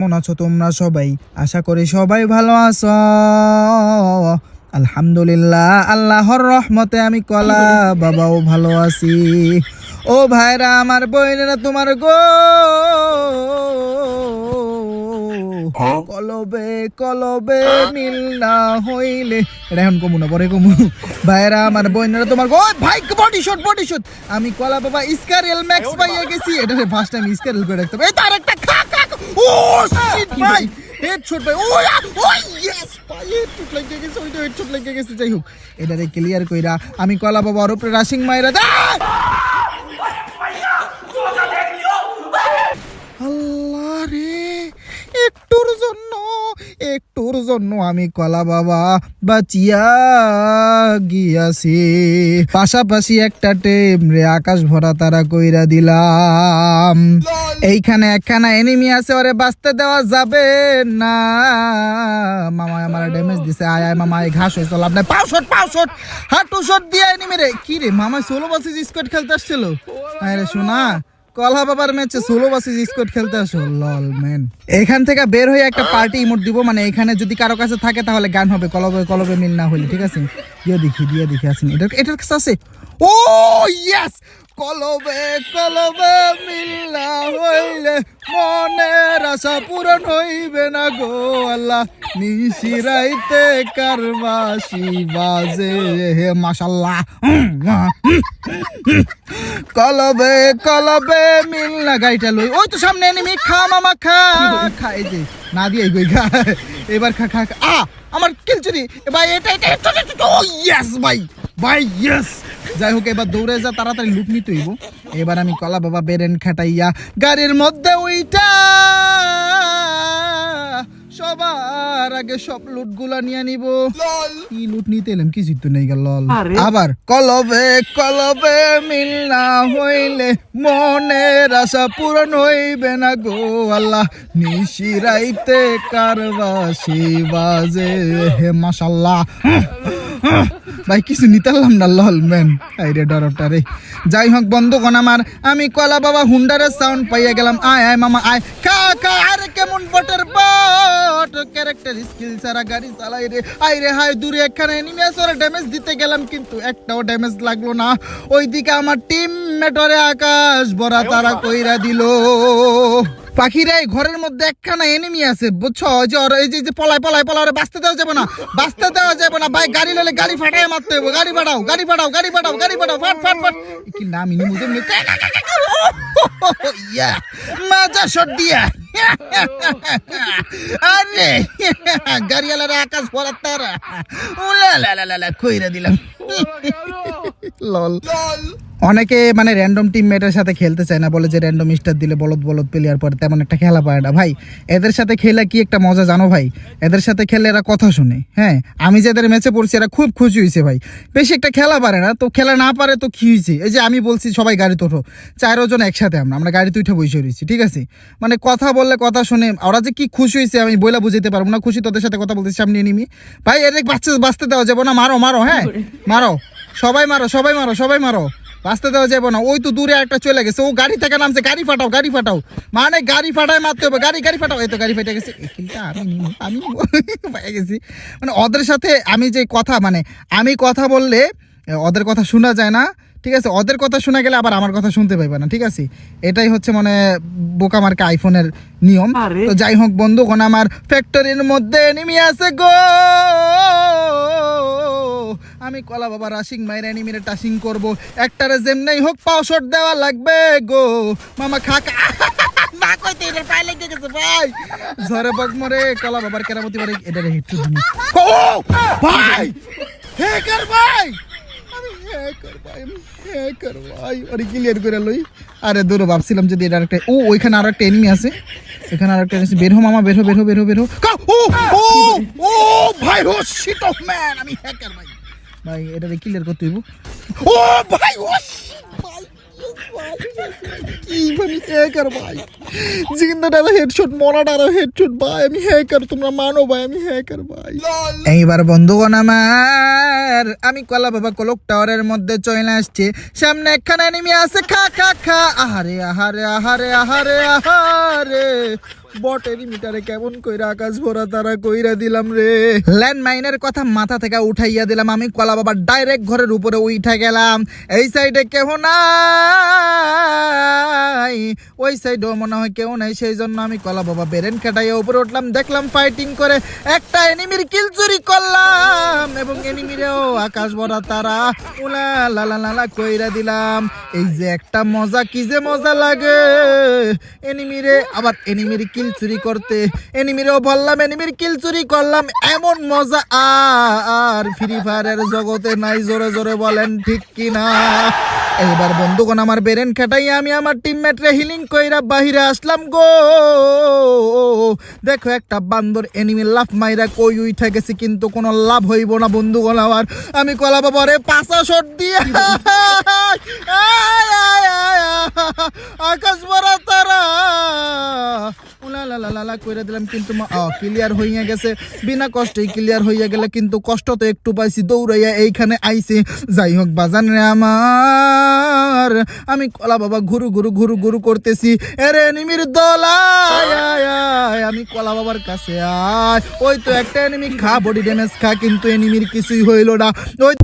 কেমন আছো তোমরা সবাই? আশা করি সবাই ভালো আছো। আলহামদুলিল্লাহ, আল্লাহর রহমতে আমি কলা বাবাও ভালো আছি। ও ভাইরা আমার, বইনেরা তোমার গো, কলবে কলবে মিল না হইলে, এটা এখন কমু না, পরে কমু। ভাইরা আমার, বইনেরা তোমার গো, ভাই বডি শট। আমি কলা বাবা স্কারেল ম্যাক্স পাইয়া গেছি। এটা ফার্স্ট টাইম স্কারেল করে রাখতে হবে। এই তার একটা খা। ও শিট ভাই, হেডশট ভাই। ও ইয়েস ভাই, হেডশট লাগিয়ে গেছে, ওইটা হেডশট লাগিয়ে গেছে। যাই হোক, এটারে ক্লিয়ার কইরা আমি কলা বাবা ওর উপরে রাশিং মাইরা দা। আল্লাহ রে, একটুর জন্য আমি কলা বাবা বাঁচিয়া গিয়াছি। পাশাপাশি একটা টেম রে আকাশ ভরা তারা কইরা দিলাম। এইখানে একখানা এনিমি আছে, ওরে বাঁচতে দেওয়া যাবে না। মামা আমার ড্যামেজ দিছে। আয় মামা, এই ঘাস হয়েছে লাভ নাই। পাও শট হাঁটু শট দিয়ে এনিমি রে। কি রে মামা, 16 বাসিস স্কোয়াড খেলতে আসছিল? আরে শোনা, কলা বাবার ম্যাচে 16 বাসিস স্কোয়াড খেলতে আসো? লল ম্যান। এখান থেকে বের হয়ে একটা পার্টি ইমোট দিব, মানে এখানে যদি কারো কাছে থাকে তাহলে গান হবে, কলবে মিল না হইলে। ঠিক আছে, দিয়ে দেখি আছে এটার কাছে আছে। ও ইয়েস, কলবে মিল না হইলে মনের আশা পূরণ হইবে না গো আল্লাহ। নিশিরাইতে কারবাসি বাজে হে মাশাআল্লাহ। কলবে মিল না। গাড়িটা লই, ওই তো সামনে এনিমি। খা মামা খা। এই যে না দিয়ে গই খা, এবার খা। আমার কিলচুরি ভাই, এটা ও ইয়েস ভাই ইয়েস। যাই হোক, এবার দৌড়ে যা, তাড়াতাড়ি লুট নিতে হইব। এবার আমি কলা বাবা বেরেন খাটাইয়া গাড়ির মধ্যে উইটা সবার আগে সব লুট গুলা নিয়ে নিব। কি লুট নিতে এলাম, কিছু তো নেই গেল। আবার কলবে মিল না হইলে মনের আশা পূরণ হইবে না গো আল্লাহ। নিশিরাইতে কারবাসি বাজে হে মাশাআল্লাহ। ভাই কিছু নিতালাম না, লল ম্যান। আইরে ডরটা রে। যাই হোক বন্ধুগণ আমার, আমি কলা বাবা হুন্ডারের সাউন্ড পাইয়া গেলাম। আয় মামা আয়, খা। আরে কেমন বটের বট, ক্যারেক্টার স্কিল ছাড়া গাড়ি চালাই রে। আইরে হায়, দূরে একখানে এনিমি আছে, ওরে ড্যামেজ দিতে গেলাম কিন্তু একটাও ড্যামেজ লাগলো না। ওইদিকে আমার টিম মেটরে আকাশ ভরা তারা কইরা দিল। পাখিরা, ঘরের মধ্যে একখানা এনিমি আছে বুঝছো, এই যে পলায় ওরে বাঁচতে দেওয়া যাবে না ভাই। গাড়ি ললে গাড়ি ফাটায় মারতে হবে। গাড়ি ফাটাও ফাট। কি নাম ইনি মুজে ইয়া মাজা শট দিয়া। আরে গাড়িওয়ালারা আকাশ ভরা তারা উলা কইরা দিলাম। লল। অনেকে মানে র্যান্ডম টিমমেটের সাথে খেলতে চায় না, বলে যে র্যান্ডম স্টার দিলে বলদ প্লেয়ার পরে তেমন একটা খেলা পায় না। ভাই এদের সাথে খেলে কি একটা মজা জানো ভাই? এদের সাথে খেলে এরা কথা শুনে। হ্যাঁ, আমি যাদের ম্যাচে পড়ছি এরা খুব খুশি হয়েছে ভাই। বেশি একটা খেলা পারে না, তো খেলা না পারে তো কি হয়েছে? এই যে আমি বলছি সবাই গাড়িতে ওঠো, 4 জন একসাথে আমরা গাড়িতে উঠে বসে রয়েছি। ঠিক আছে, মানে কথা বললে কথা শুনে ওরা যে কি খুশি হয়েছে আমি বইলা বুঝাতে পারবো না। খুশি তোদের সাথে কথা বলতেছি, সামনে নিমি ভাই। এদের বাঁচতে দেওয়া যাবো না। মারো হ্যাঁ, মারো সবাই মারো। বাঁচতে দেওয়া যাবে না। ওই তো দূরে একটা চলে গেছে, ও গাড়ি থেকে নামছে। গাড়ি ফাটাও মানে গাড়ি ফাটায় মারতে হবে। গাড়ি ফাটাও। এই তো গাড়ি ফেটে গেছে। আমি পেয়ে গেছি। মানে ওদের সাথে আমি যে কথা, মানে আমি কথা বললে ওদের কথা শোনা যায় না। ঠিক আছে, ওদের কথা শোনা গেলে আবার আমার কথা শুনতে পাইবে না। ঠিক আছে, এটাই হচ্ছে মানে বোকা মার্কা আইফোনের নিয়ম। তো যাই হোক বন্ধুগণ আমার, ফ্যাক্টরির মধ্যে এনিমি আছে গো। আমি কলা বাবা রাশিং মাইরা এনিমিরে টাশিং করব। একটারে যেমনেই হোক পাও শট দেওয়া লাগবে গো মামা। খা না কইতে এর পায়ে লেগে গেছে ভাই। ঝরে বক মরে কলা বাবার কেরামতি বাড়ি। এটা রে হিট দিন। ও ভাই, হ্যাকার ভাই, আমি হ্যাকার ভাই। আরে ক্লিয়ার করে লই। আরে দূর ভাবছিলাম যদি এটা একটা, ওইখানে আর একটা এনিমি আছে। এখানে আর একটা এনিমি। বের হো মামা, বের হো। ও ভাই, ও শিট অফ ম্যান, আমি হ্যাকার ভাই। ভাই এটা ক্লিয়ার করতে হইব। ও ভাই, ও ভাই কি আমি হ্যাকার ভাই। জিন্দাটারও হেডশট, মরাটারও হেডশট ভাই। আমি হ্যাকার, তোমরা মানো ভাই, আমি হ্যাকার ভাই। এইবার বন্ধুগণ আমার, আমি কলা বাবা কলক টাওয়ারের মধ্যে চলে আসছে। সামনে একখানা এনিমি আছে। খা। আহারে বট এনিমিটারে কেমন কইরা আকাশ ভরা তারা কইরা দিলাম রে। ল্যান্ডমাইনের কথা মাথা থেকে উঠাইয়া দিলাম, আমি কলা বাবা ডাইরেক্ট ঘরের উপরে উঠা গেলাম। এই সাইডে কেহ নাই, ওই সাইডেও মনে হয় কেউ নাই, সেই জন্য আমি কলা বাবা বেরেন কাটাইয়া উপরে উঠলাম, দেখলাম ফাইটিং করে একটা এনিমির কিল চুরি করলাম এবং এনিমিরেও আকাশ ভরা তারা উলা লালা লালা কইরা দিলাম। এই যে একটা মজা, কি যে মজা লাগে এনিমিরে আবার এনিমির কিল চুরি করতে, এনিমিরেও বললাম এনিমির কিল চুরি করলাম, এমন মজা আর ফ্রি ফায়ারের জগতে নাই। জোরে জোরে বলেন ঠিক কিনা? এইবার বন্ধুগণ আমার বেরেন খাটাইয়া আমি আমার টিমমেটরে হিলিং কইরা বাহিরে আসলাম গো। দেখো একটা বান্দর এনিমি লাফ মাইরা কই উইঠা গেছে, কিন্তু কোনো লাভ হইব না বন্ধুগণ আমার। আমি কলা বাবারে পাঁচা শট দিয়া আকাশ ভরা তারা উলা কইরা দিলাম, কিন্তু ক্লিয়ার হইয়া গেছে। বিনা কষ্টেই ক্লিয়ার হইয়া গেলে, কিন্তু কষ্ট তো একটু পাইছি, দৌড়াইয়া এইখানে আইছি। যাই হোক বাজান রে আমার, আমি কলা বাবা ঘুরু ঘুরু ঘুরু ঘুরু করতেছি, এরে এনিমির দল আয় আয় আয়, আমি কলা বাবার কাছে আয়। ওই তো একটা এনিমি খা, বডি ড্যামেজ খা, কিন্তু এনিমির কিছুই হইল না। ওই